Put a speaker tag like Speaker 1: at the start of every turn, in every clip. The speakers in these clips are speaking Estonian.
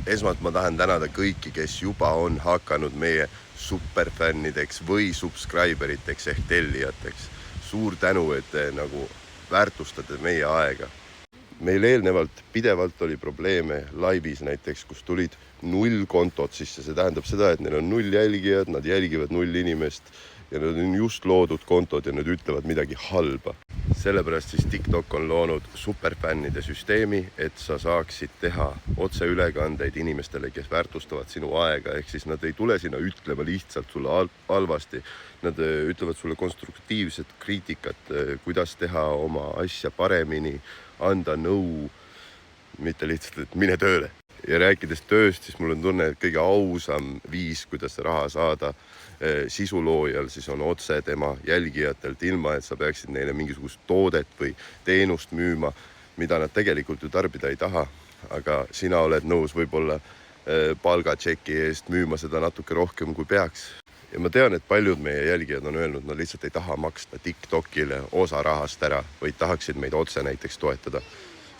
Speaker 1: Esmalt ma tahan tänada kõiki, kes juba on hakanud meie superfännideks või subscriberiteks ehk tellijateks. Suur tänu, et te nagu väärtustate meie aega. Meil eelnevalt pidevalt oli probleeme laivis näiteks, kus tulid 0 kontot sisse. See tähendab seda, et neil on 0 jälgijad, nad jälgivad 0 inimest ja nad on just loodud kontod ja nad ütlevad midagi halba. Sellepärast siis TikTok on loonud superfännide süsteemi, et sa saaksid teha otseülekandeid inimestele, kes väärtustavad sinu aega. Ehk siis nad ei tule sinna ütlema lihtsalt sulle halvasti. Nad ütlevad sulle konstruktiivset kriitikat, kuidas teha oma asja paremini, anda nõu, mitte lihtsalt, et mine tööle. Ja rääkides tööst, siis mul on tunne, et kõige ausam viis, kuidas raha saada sisuloojal, siis on otse tema jälgijatelt, ilma et sa peaksid neile mingisugust toodet või teenust müüma, mida nad tegelikult ju tarbida ei taha. Aga sina oled nõus võib-olla palgatšeki eest müüma seda natuke rohkem kui peaks. Ja ma tean, et paljud meie jälgijad on öelnud, nad lihtsalt ei taha maksta TikTokile osa rahast ära, vaid tahaksid meid otse näiteks toetada.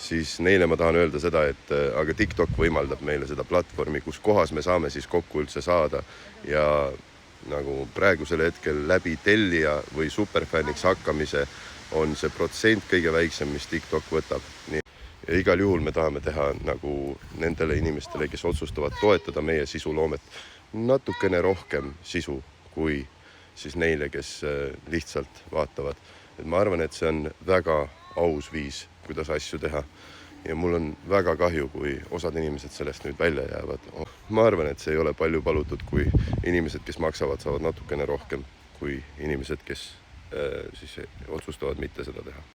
Speaker 1: Siis neile ma tahan öelda seda, et aga TikTok võimaldab meile seda platvormi, kus kohas me saame siis kokku üldse saada. Ja nagu praegusel hetkel läbi tellija või superfänniks hakkamise on see protsent kõige väiksem, mis TikTok võtab. Ja igal juhul me tahame teha nagu nendele inimestele, kes otsustavad toetada meie sisuloomet, natukene rohkem sisu kui siis neile, kes lihtsalt vaatavad. Et ma arvan, et see on väga aus viis, kuidas asju teha. Ja mul on väga kahju, kui osad inimesed sellest nüüd välja jäävad. Ma arvan, et see ei ole palju palutud, kui inimesed, kes maksavad, saavad natukene rohkem kui inimesed, kes siis otsustavad mitte seda teha.